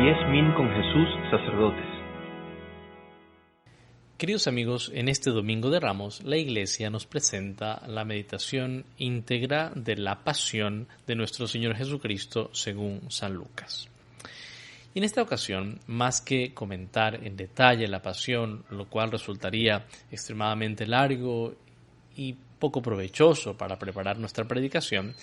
10.000 con Jesús, sacerdotes. Queridos amigos, en este Domingo de Ramos, la Iglesia nos presenta la meditación íntegra de la pasión de nuestro Señor Jesucristo según San Lucas. Y en esta ocasión, más que comentar en detalle la pasión, lo cual resultaría extremadamente largo y poco provechoso para preparar nuestra predicación,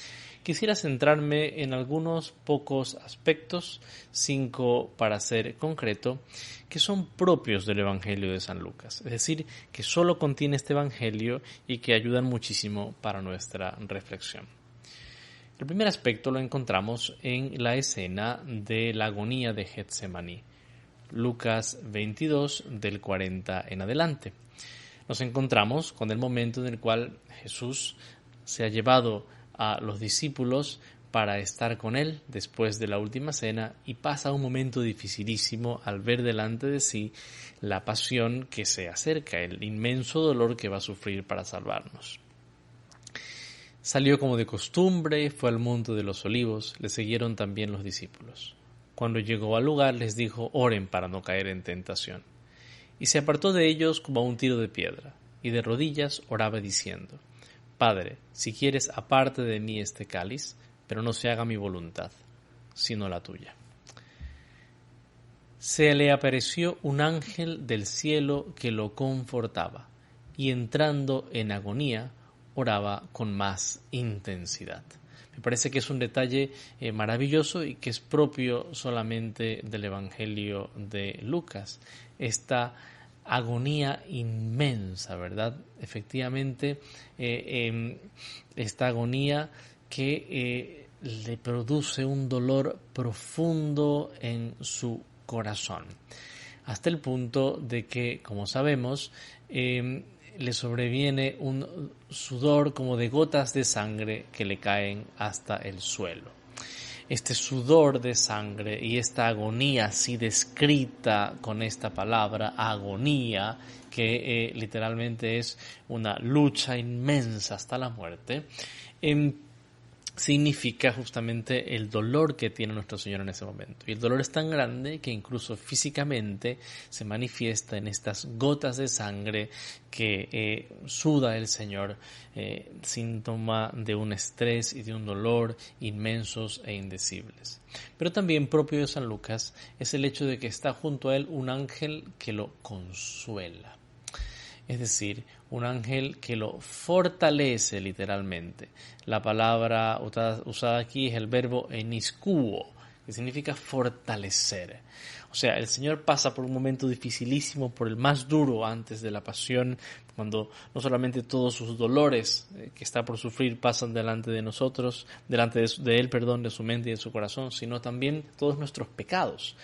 quisiera centrarme en algunos pocos aspectos, 5 para ser concreto, que son propios del Evangelio de San Lucas, es decir, que solo contiene este Evangelio y que ayudan muchísimo para nuestra reflexión. El primer aspecto lo encontramos en la escena de la agonía de Getsemaní, Lucas 22 del 40 en adelante. Nos encontramos con el momento en el cual Jesús se ha llevado a los discípulos para estar con él después de la última cena y pasa un momento dificilísimo al ver delante de sí la pasión que se acerca, el inmenso dolor que va a sufrir para salvarnos. Salió como de costumbre, fue al monte de los olivos, le siguieron también los discípulos. Cuando llegó al lugar les dijo: oren para no caer en tentación. Y se apartó de ellos como a un tiro de piedra, y de rodillas oraba diciendo: Padre, si quieres, aparte de mí este cáliz, pero no se haga mi voluntad, sino la tuya. Se le apareció un ángel del cielo que lo confortaba, y entrando en agonía, oraba con más intensidad. Me parece que es un detalle maravilloso y que es propio solamente del Evangelio de Lucas. Esta agonía inmensa, ¿verdad? Efectivamente, esta agonía que le produce un dolor profundo en su corazón, hasta el punto de que, como sabemos, le sobreviene un sudor como de gotas de sangre que le caen hasta el suelo. Este sudor de sangre y esta agonía así descrita con esta palabra, agonía, que literalmente es una lucha inmensa hasta la muerte, significa justamente el dolor que tiene nuestro Señor en ese momento. Y el dolor es tan grande que incluso físicamente se manifiesta en estas gotas de sangre que suda el Señor, síntoma de un estrés y de un dolor inmensos e indecibles. Pero también propio de San Lucas es el hecho de que está junto a él un ángel que lo consuela. Es decir, un ángel que lo fortalece literalmente. La palabra usada aquí es el verbo eniskuo, que significa fortalecer. O sea, el Señor pasa por un momento dificilísimo, por el más duro antes de la pasión, cuando no solamente todos sus dolores que está por sufrir pasan delante de nosotros, delante de Él, de su mente y de su corazón, sino también todos nuestros pecados.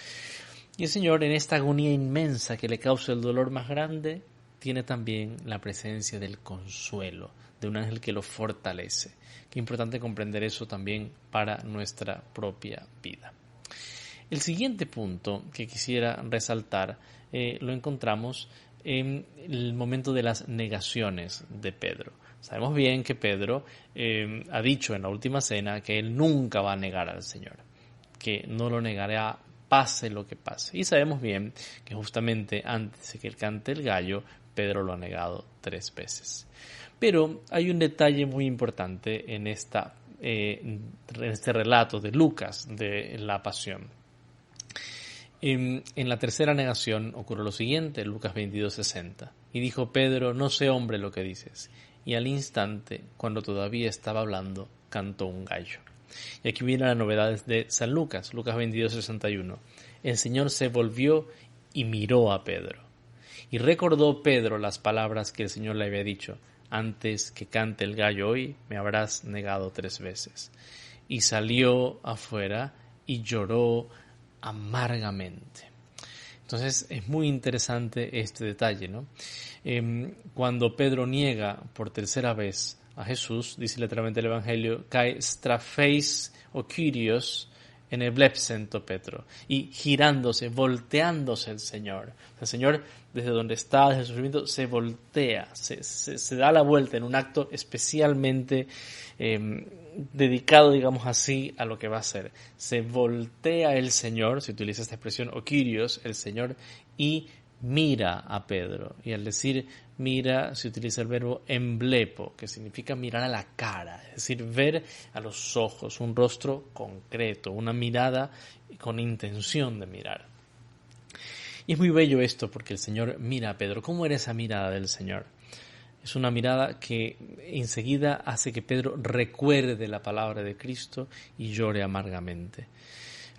Y el Señor, en esta agonía inmensa que le causa el dolor más grande, tiene también la presencia del consuelo, de un ángel que lo fortalece. Qué importante comprender eso también para nuestra propia vida. El siguiente punto que quisiera resaltar lo encontramos en el momento de las negaciones de Pedro. Sabemos bien que Pedro ha dicho en la última cena que él nunca va a negar al Señor, que no lo negará pase lo que pase. Y sabemos bien que justamente antes de que él cante el gallo, Pedro lo ha negado 3 veces. Pero hay un detalle muy importante en este relato de Lucas de la pasión. En la tercera negación ocurre lo siguiente, Lucas 22:60. Y dijo Pedro: no sé, hombre, lo que dices. Y al instante, cuando todavía estaba hablando, cantó un gallo. Y aquí viene la novedad de San Lucas, Lucas 22:61. El Señor se volvió y miró a Pedro. Y recordó Pedro las palabras que el Señor le había dicho: antes que cante el gallo hoy, me habrás negado 3 veces. Y salió afuera y lloró amargamente. Entonces es muy interesante este detalle, ¿no? Cuando Pedro niega por tercera vez a Jesús, dice literalmente el Evangelio, «Kai strafeis o Kyrios en eblepsento Petro», y girándose, volteándose el Señor. El Señor, desde donde está, desde el sufrimiento, se voltea, se da la vuelta en un acto especialmente dedicado, digamos así, a lo que va a hacer. Se voltea el Señor, se utiliza esta expresión, o Kyrios, el Señor, y mira a Pedro. Y al decir mira, se utiliza el verbo emblepo, que significa mirar a la cara, es decir, ver a los ojos, un rostro concreto, una mirada con intención de mirar. Y es muy bello esto porque el Señor mira a Pedro. ¿Cómo era esa mirada del Señor? Es una mirada que enseguida hace que Pedro recuerde la palabra de Cristo y llore amargamente.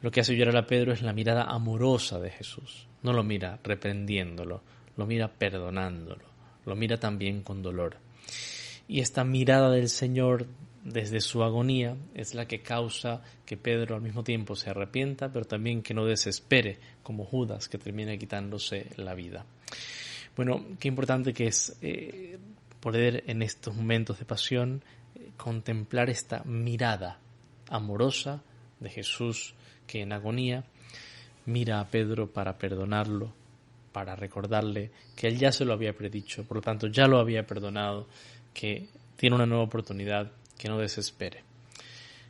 Lo que hace llorar a Pedro es la mirada amorosa de Jesús. No lo mira reprendiéndolo, lo mira perdonándolo, lo mira también con dolor. Y esta mirada del Señor desde su agonía es la que causa que Pedro al mismo tiempo se arrepienta, pero también que no desespere como Judas, que termina quitándose la vida. Bueno, qué importante que es poder en estos momentos de pasión contemplar esta mirada amorosa de Jesús que en agonía mira a Pedro para perdonarlo, para recordarle que él ya se lo había predicho, por lo tanto ya lo había perdonado, que tiene una nueva oportunidad, que no desespere.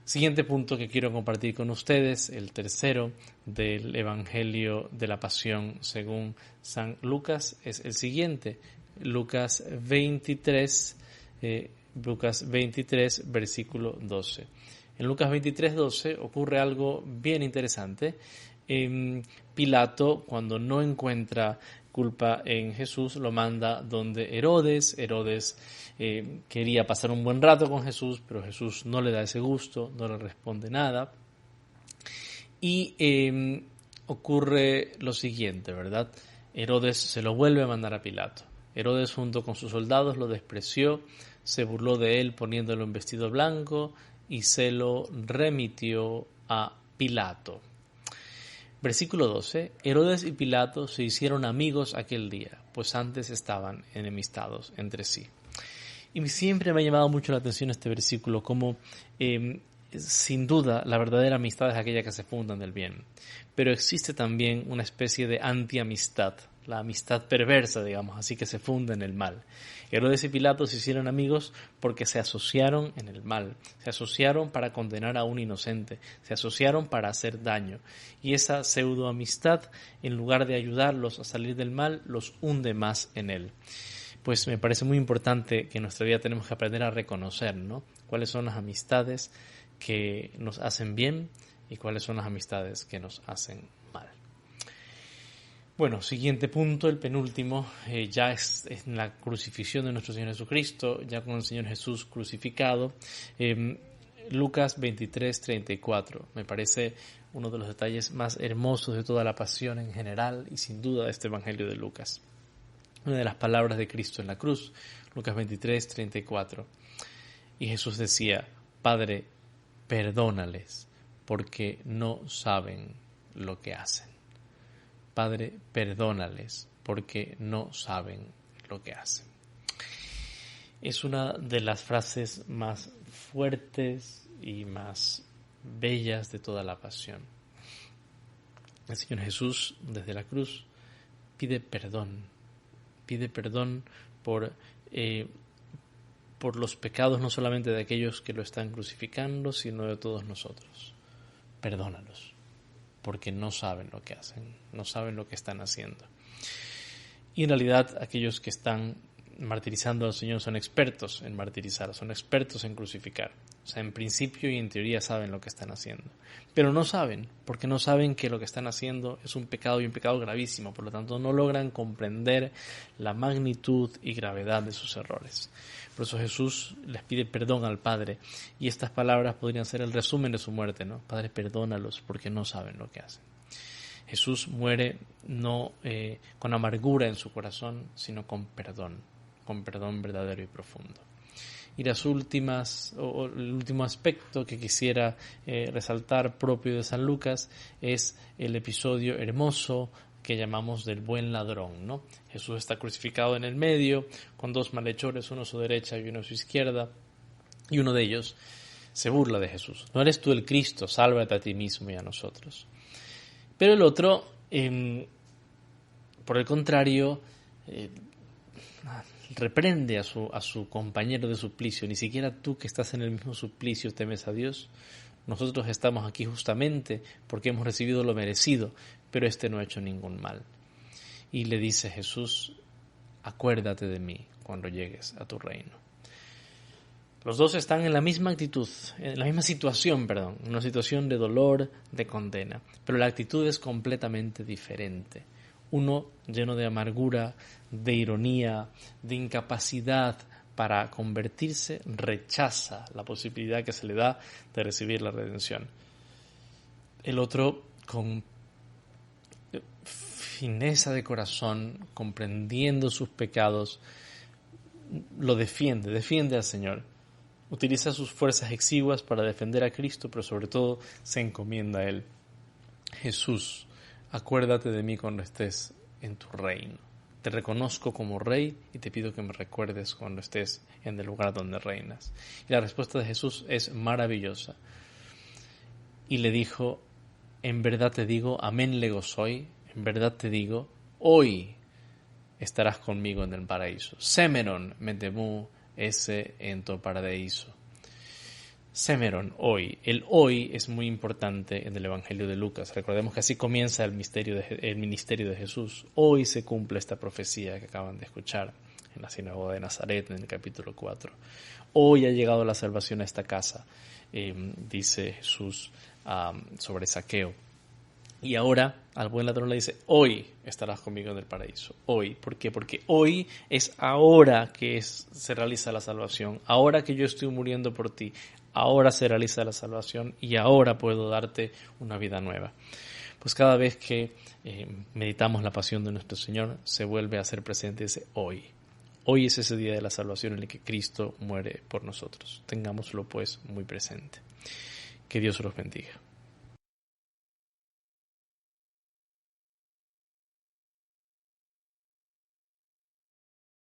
Siguiente punto que quiero compartir con ustedes, el tercero del Evangelio de la Pasión según San Lucas, es el siguiente. Lucas 23, versículo 12. En Lucas 23, 12 ocurre algo bien interesante. Pilato, cuando no encuentra culpa en Jesús, lo manda donde Herodes. Herodes quería pasar un buen rato con Jesús, pero Jesús no le da ese gusto, no le responde nada. Y ocurre lo siguiente, ¿verdad? Herodes se lo vuelve a mandar a Pilato. Herodes junto con sus soldados lo despreció, se burló de él poniéndolo en vestido blanco y se lo remitió a Pilato. Versículo 12. Herodes y Pilato se hicieron amigos aquel día, pues antes estaban enemistados entre sí. Y siempre me ha llamado mucho la atención este versículo, como sin duda la verdadera amistad es aquella que se funda en el bien, pero existe también una especie de antiamistad, la amistad perversa, digamos así, que se funda en el mal. Herodes y Pilato se hicieron amigos porque se asociaron en el mal, se asociaron para condenar a un inocente, se asociaron para hacer daño, y esa pseudoamistad, en lugar de ayudarlos a salir del mal, los hunde más en él. Pues me parece muy importante que en nuestra vida tenemos que aprender a reconocer, ¿no?, cuáles son las amistades que nos hacen bien y cuáles son las amistades que nos hacen mal. Bueno, siguiente punto, el penúltimo, ya es en la crucifixión de nuestro Señor Jesucristo, ya con el Señor Jesús crucificado. Lucas 23, 34, me parece uno de los detalles más hermosos de toda la pasión en general y sin duda de este Evangelio de Lucas. Una de las palabras de Cristo en la cruz, Lucas 23, 34. Y Jesús decía: Padre, perdónales, porque no saben lo que hacen. Padre, perdónales, porque no saben lo que hacen. Es una de las frases más fuertes y más bellas de toda la pasión. El Señor Jesús, desde la cruz, pide perdón por los pecados no solamente de aquellos que lo están crucificando, sino de todos nosotros. Perdónalos, porque no saben lo que hacen, no saben lo que están haciendo. Y en realidad aquellos que están martirizando al Señor son expertos en martirizar, son expertos en crucificar. O sea, en principio y en teoría saben lo que están haciendo. Pero no saben, porque no saben que lo que están haciendo es un pecado y un pecado gravísimo. Por lo tanto, no logran comprender la magnitud y gravedad de sus errores. Por eso Jesús les pide perdón al Padre. Y estas palabras podrían ser el resumen de su muerte, ¿no? Padre, perdónalos porque no saben lo que hacen. Jesús muere no con amargura en su corazón, sino con perdón verdadero y profundo. Y el último aspecto que quisiera resaltar propio de San Lucas es el episodio hermoso que llamamos del buen ladrón, ¿no? Jesús está crucificado en el medio con dos malhechores, uno a su derecha y uno a su izquierda, y uno de ellos se burla de Jesús. ¿No eres tú el Cristo? Sálvate a ti mismo y a nosotros. Pero el otro, por el contrario, reprende a su compañero de suplicio. Ni siquiera tú que estás en el mismo suplicio temes a Dios. Nosotros estamos aquí justamente porque hemos recibido lo merecido, pero este no ha hecho ningún mal. Y le dice Jesús, acuérdate de mí cuando llegues a tu reino. Los dos están en la misma actitud, en la misma situación, una situación de dolor, de condena, pero la actitud es completamente diferente. Uno lleno de amargura, de ironía, de incapacidad para convertirse, rechaza la posibilidad que se le da de recibir la redención. El otro, con fineza de corazón, comprendiendo sus pecados, lo defiende al Señor. Utiliza sus fuerzas exiguas para defender a Cristo, pero sobre todo se encomienda a Él. Jesús, acuérdate de mí cuando estés en tu reino. Te reconozco como Rey y te pido que me recuerdes cuando estés en el lugar donde reinas. Y la respuesta de Jesús es maravillosa. Y le dijo, en verdad te digo, amén lego soy, en verdad te digo, hoy estarás conmigo en el paraíso. Semeron metemu ese en tu paraíso. Semeron, hoy. El hoy es muy importante en el Evangelio de Lucas. Recordemos que así comienza el ministerio de Jesús. Hoy se cumple esta profecía que acaban de escuchar en la sinagoga de Nazaret, en el capítulo 4. Hoy ha llegado la salvación a esta casa, dice Jesús sobre Zaqueo. Y ahora al buen ladrón le dice, hoy estarás conmigo en el paraíso. Hoy. ¿Por qué? Porque hoy es ahora que se realiza la salvación. Ahora que yo estoy muriendo por ti. Ahora se realiza la salvación y ahora puedo darte una vida nueva. Pues cada vez que meditamos la pasión de nuestro Señor, se vuelve a hacer presente ese hoy. Hoy es ese día de la salvación en el que Cristo muere por nosotros. Tengámoslo pues muy presente. Que Dios los bendiga.